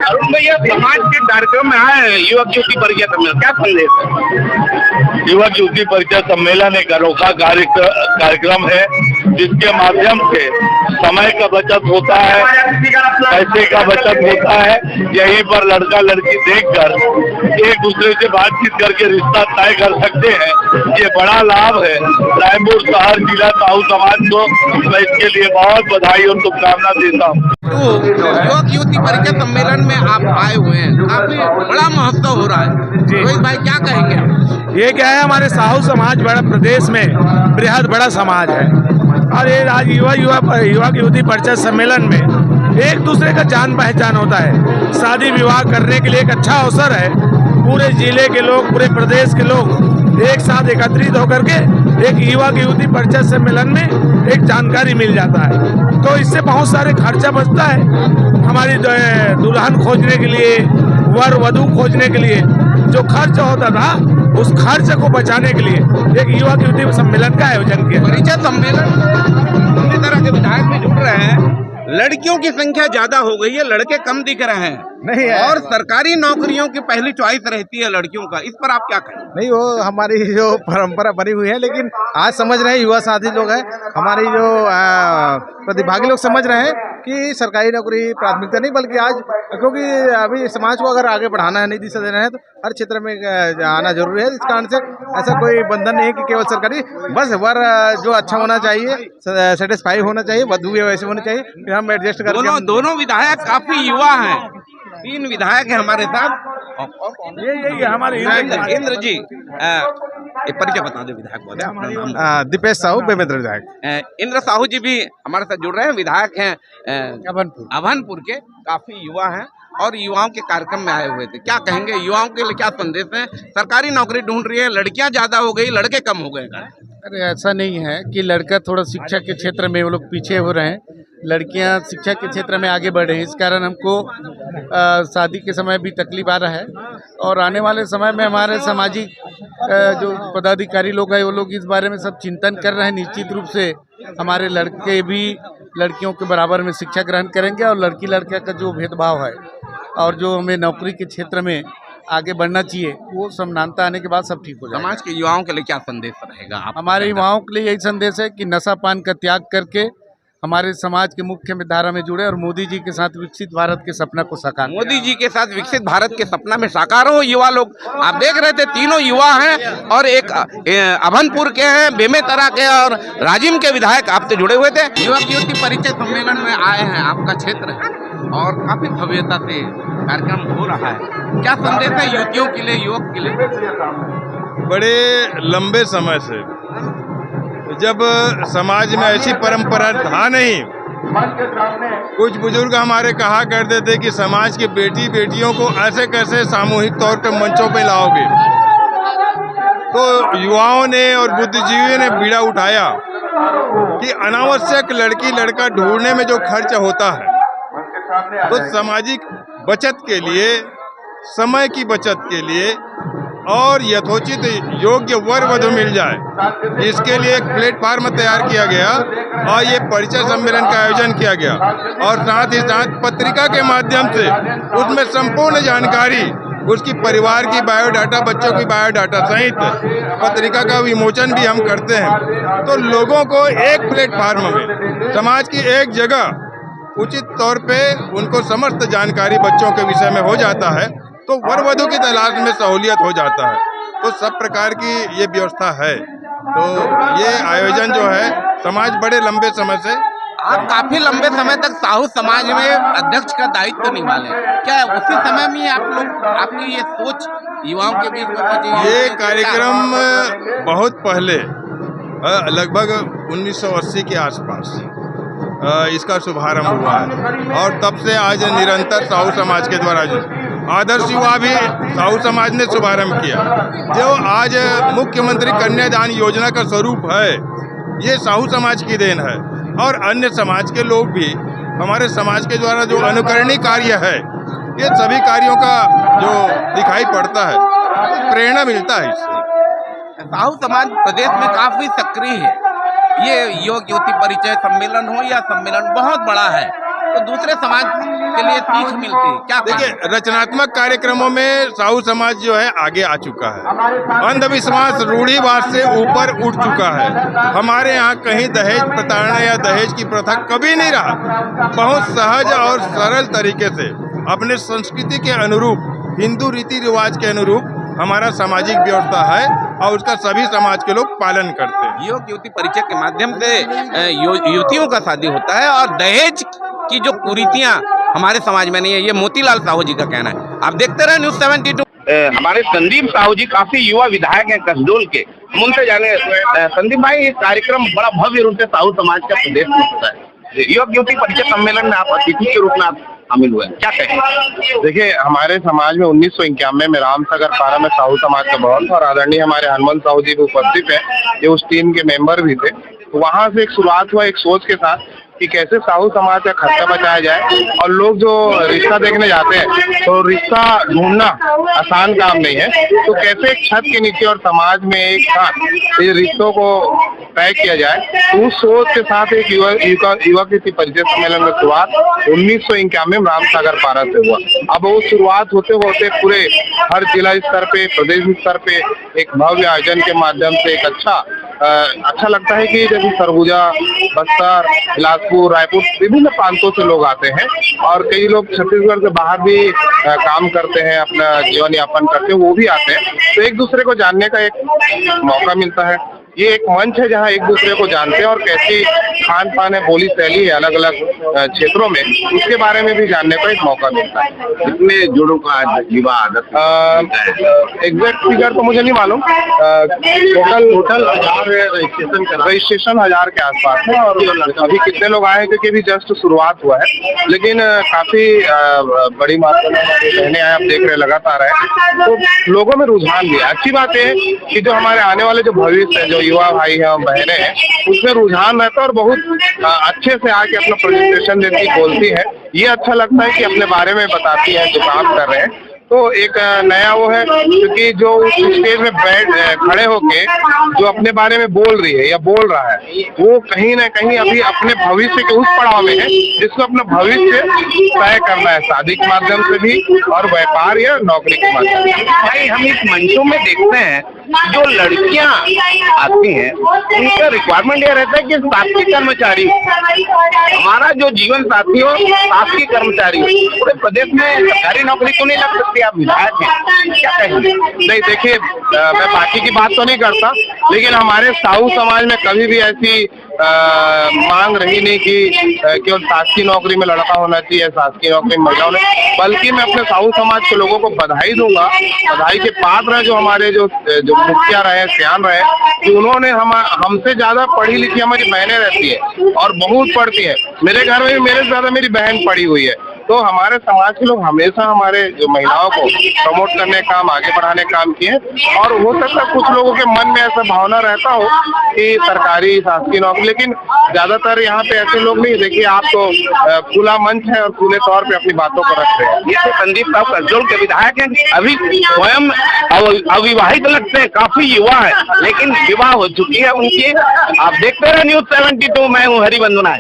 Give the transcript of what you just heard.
अरुण भैया, समाज के कार्यक्रम में आए युवक युवती परिचय सम्मेलन, क्या संदेश है? युवक युवती परिचय सम्मेलन एक अनोखा कार्यक्रम है जिसके माध्यम से समय का बचत होता है, पैसे का बचत होता है। यहीं पर लड़का लड़की देखकर एक दूसरे से बातचीत करके रिश्ता तय कर सकते हैं। ये बड़ा लाभ है रायपुर शहर जिला साहू समाज को। मैं इसके लिए बहुत बधाई और शुभकामना देता हूँ। तो युवक युवती परिचय सम्मेलन में आप आए हुए हैं, काफी बड़ा महोत्सव हो रहा है। रोहित भाई, क्या कहेंगे? ये क्या है, हमारे साहू समाज बड़ा प्रदेश में बृहद बड़ा समाज है और ये आज युवक युवती परिचय सम्मेलन में एक दूसरे का जान पहचान होता है। शादी विवाह करने के लिए एक अच्छा अवसर है। पूरे जिले के लोग, पूरे प्रदेश के लोग एक साथ एकत्रित होकर के एक युवक युवती परिचय सम्मेलन में एक जानकारी मिल जाता है। तो इससे बहुत सारे खर्चा बचता है। हमारी दुल्हन खोजने के लिए, वर वधू खोजने के लिए जो खर्च होता था, उस खर्च को बचाने के लिए एक युवक युवती सम्मेलन का आयोजन किया। परिचय सम्मेलन में इस तरह के विधायक भी जुड़ रहे हैं। लड़कियों की संख्या ज्यादा हो गई है, लड़के कम दिख रहे हैं नहीं है। और सरकारी नौकरियों की पहली चॉइस रहती है लड़कियों का। इस पर आप क्या कहें? नहीं, वो हमारी जो परंपरा बनी हुई है, लेकिन आज समझ रहे हैं युवा साथी लोग हैं, हमारी जो प्रतिभागी लोग समझ रहे हैं कि सरकारी नौकरी प्राथमिकता नहीं, बल्कि आज क्योंकि अभी समाज को अगर आगे बढ़ाना है, नई दिशा देना है, तो हर क्षेत्र में आना जरूरी है। इस कारण से ऐसा कोई बंधन नहीं है कि केवल सरकारी, बस वर जो अच्छा होना चाहिए, सेटिस्फाई होना चाहिए, वधु भी वैसे होनी चाहिए, फिर हम एडजस्ट करके। दोनों विधायक काफी युवा हैं, 3 विधायक हैं हमारे साथ। ये हमारे इंद्र जी, एक परिचय बता दो विधायक को। दीपेश साहू, बेमेंद्र विधायक। इंद्र साहू जी भी हमारे साथ जुड़ रहे हैं, विधायक हैं अभनपुर के, काफी युवा हैं और युवाओं के कार्यक्रम में आए हुए थे। क्या कहेंगे, युवाओं के लिए क्या संदेश है? सरकारी नौकरी ढूंढ रही है, लड़कियां ज्यादा हो गई, लड़के कम हो गए। अरे ऐसा नहीं है कि लड़का थोड़ा शिक्षा के क्षेत्र में वो लोग पीछे हो रहे हैं, लड़कियां शिक्षा के क्षेत्र में आगे बढ़ रही हैं। इस कारण हमको शादी के समय भी तकलीफ आ रहा है और आने वाले समय में हमारे सामाजिक जो पदाधिकारी लोग हैं वो लोग इस बारे में सब चिंतन कर रहे हैं। निश्चित रूप से हमारे लड़के भी लड़कियों के बराबर में शिक्षा ग्रहण करेंगे और लड़की लड़का का जो भेदभाव है और जो हमें नौकरी के क्षेत्र में आगे बढ़ना चाहिए, वो समानता आने के बाद सब ठीक हो जाएगा। समाज के युवाओं के लिए क्या संदेश रहेगा? हमारे युवाओं के लिए यही संदेश है कि नशा पान का त्याग करके हमारे समाज के मुख्य धारा में जुड़े और मोदी जी के साथ विकसित भारत के सपना को साकार। मोदी जी के साथ विकसित भारत के सपना में साकार हो युवा लोग। आप देख रहे थे, तीनों युवा हैं और एक अभनपुर के हैं, बेमेतरा के और राजिम के विधायक आपसे जुड़े हुए थे। युवक युवती परिचय सम्मेलन में आए हैं, आपका क्षेत्र है और काफी भव्यता से कार्यक्रम हो रहा है। क्या संदेश है युवतियों के लिए, युवक के लिए? बड़े लंबे समय से जब समाज में ऐसी परंपरा था नहीं, कुछ बुजुर्ग हमारे कहा करते थे कि समाज की बेटी बेटियों को ऐसे कैसे सामूहिक तौर पर मंचों पे लाओगे। तो युवाओं ने और बुद्धिजीवियों ने बीड़ा उठाया कि अनावश्यक लड़की लड़का ढूंढने में जो खर्च होता है, तो सामाजिक बचत के लिए, समय की बचत के लिए और यथोचित योग्य वर वधु मिल जाए, इसके लिए एक प्लेटफार्म तैयार किया गया और ये परिचय सम्मेलन का आयोजन किया गया। और साथ ही साथ पत्रिका के माध्यम से उसमें संपूर्ण जानकारी, उसकी परिवार की बायोडाटा, बच्चों की बायोडाटा सहित पत्रिका का विमोचन भी हम करते हैं। तो लोगों को एक प्लेटफार्म में, समाज की एक जगह उचित तौर पे उनको समस्त जानकारी बच्चों के विषय में हो जाता है, तो वर वधु की तलाश में सहूलियत हो जाता है। तो सब प्रकार की ये व्यवस्था है। तो ये आयोजन जो है, समाज बड़े लंबे समय से, आप काफी लंबे समय तक साहू समाज में अध्यक्ष का दायित्व निभाले, क्या उसी समय में आप लोग, आपकी ये सोच युवाओं के बीच में? ये कार्यक्रम बहुत पहले, लगभग 1980 के आसपास इसका शुभारंभ हुआ है और तब से आज निरंतर साहू समाज के द्वारा आदर्श युवा भी साहू समाज ने शुभारंभ किया। जो आज मुख्यमंत्री कन्यादान योजना का स्वरूप है, ये साहू समाज की देन है और अन्य समाज के लोग भी, हमारे समाज के द्वारा जो अनुकरणीय कार्य है, ये सभी कार्यों का जो दिखाई पड़ता है, प्रेरणा मिलता है इससे। साहू समाज प्रदेश में काफी सक्रिय है। ये युवक युवती परिचय सम्मेलन हो या सम्मेलन बहुत बड़ा है, तो दूसरे समाज के लिए सीख मिलती है? क्या देखिए, रचनात्मक कार्यक्रमों में साहू समाज जो है आगे आ चुका है। अंधविश्वास रूढ़िवाद से ऊपर उठ चुका है। हमारे यहाँ कहीं दहेज प्रताड़ना या दहेज की प्रथा कभी नहीं रहा। बहुत सहज और सरल तरीके से अपने संस्कृति के अनुरूप, हिंदू रीति रिवाज के अनुरूप हमारा सामाजिक व्यवस्था है और उसका सभी समाज के लोग पालन करते हैं। युवक युवती परिचय के माध्यम से युवतियों का शादी होता है और दहेज की जो कुरीतियां हमारे समाज में नहीं है, ये मोतीलाल साहू जी का कहना है। आप देखते रहे न्यूज़ 72। हमारे संदीप साहू जी काफी युवा विधायक हैं कसडोल के। हम उनसे जाने, संदीप भाई, ये कार्यक्रम बड़ा भव्य रूप से साहू समाज का प्रदेश में होता है। युवक युवती परिचय सम्मेलन में आप अतिथि के रूप में आप शामिल हुए, क्या कहें? देखिए, हमारे समाज में 1991 में रामसागर पारा में साहू समाज का भवन था और आदरणीय हमारे हनुमंत साहू जी भी उपस्थित है, ये उस टीम के मेंबर भी थे। तो वहाँ से एक शुरुआत हुआ एक सोच के साथ कि कैसे साहू समाज का खर्चा बचाया जाए। और लोग जो रिश्ता देखने जाते हैं तो रिश्ता ढूंढना आसान काम नहीं है, तो कैसे एक छत के नीचे और समाज में एक साथ ये रिश्तों को तय किया जाए, तो उस सोच के साथ एक युवक युवती परिचय सम्मेलन में शुरुआत 1991 में रामसागर पारा से हुआ। अब वो शुरुआत होते होते पूरे हर जिला स्तर पे, प्रदेश स्तर पे एक भव्य आयोजन के माध्यम से एक अच्छा लगता है कि जैसे सरगुजा, बस्तर, बिलासपुर, रायपुर, विभिन्न प्रांतों से लोग आते हैं और कई लोग छत्तीसगढ़ से बाहर भी काम करते हैं, अपना जीवन यापन करते हैं, वो भी आते हैं। तो एक दूसरे को जानने का एक मौका मिलता है। ये एक मंच है जहाँ एक दूसरे को जानते हैं और कैसी खान पान है, बोली शैली है अलग अलग क्षेत्रों में, उसके बारे में भी जानने का एक मौका मिलता है। कितने जोड़ों का विवाह एग्जैक्ट फिगर तो मुझे नहीं मालूम, टोटल 1000 रजिस्ट्रेशन 1000 के आसपास है। और अभी कितने लोग आए क्योंकि अभी जस्ट शुरुआत हुआ है, लेकिन काफी बड़ी मात्रा में बहने आए, आप देख रहे लगातार है, तो लोगों में रुझान भी है। अच्छी बात है कि जो हमारे आने वाले जो भविष्य है, जो युवा भाई हैं और बहनें हैं, उसमें रुझान रहता है और बहुत अच्छे से आके अपना प्रेजेंटेशन देती, बोलती है। ये अच्छा लगता है कि अपने बारे में बताती है जो काम कर रहे हैं। तो एक नया वो है, क्योंकि जो उस स्टेज में खड़े होके जो अपने बारे में बोल रही है या बोल रहा है, वो कहीं ना कहीं अभी अपने भविष्य के उस पड़ाव में है जिसको अपना भविष्य तय करना है, शादी के माध्यम से भी और व्यापार या नौकरी के माध्यम से। भाई, हम इस मंचों में देखते हैं जो लड़कियां आती हैं, उनका रिक्वायरमेंट यह रहता है कि शासकीय कर्मचारी हो, हमारा जो जीवन साथी हो शासकीय कर्मचारी हो। पूरे प्रदेश में सरकारी नौकरी तो नहीं लग सकती, आप विधायक हैं, क्या कहेंगे? नहीं, देखिए, मैं बाकी की बात तो नहीं करता, लेकिन हमारे साहू समाज में कभी भी ऐसी मांग रही नहीं कि केवल शासकीय नौकरी में लड़का होना चाहिए, शासकीय नौकरी में महिला होना, बल्कि मैं अपने साहू समाज के लोगों को बधाई दूंगा, बधाई के पात्र हैं जो हमारे जो मुखिया रहे, सियान रहे, कि उन्होंने हमसे ज्यादा पढ़ी लिखी हमारी बहनें रहती है और बहुत पढ़ती है। मेरे घर में भी मेरे से ज्यादा मेरी बहन पढ़ी हुई है। तो हमारे समाज के लोग हमेशा हमारे जो महिलाओं को प्रमोट करने का काम, आगे बढ़ाने का काम किए। और हो सकता है कुछ लोगों के मन में ऐसा भावना रहता हो कि सरकारी शासकीय नौकरी, लेकिन ज्यादातर यहाँ पे ऐसे लोग नहीं। देखिए, आप तो खुला मंच है और खुले तौर पे अपनी बातों को रख रहे हैं। ये तो संदीप साहब कसडोल के विधायक हैं, अभी स्वयं अविवाहित लगते हैं, काफी युवा है, लेकिन विवाह हो चुकी है उनकी। आप देखते रहे न्यूज़ 72, मैं हूँ हरिवंदना।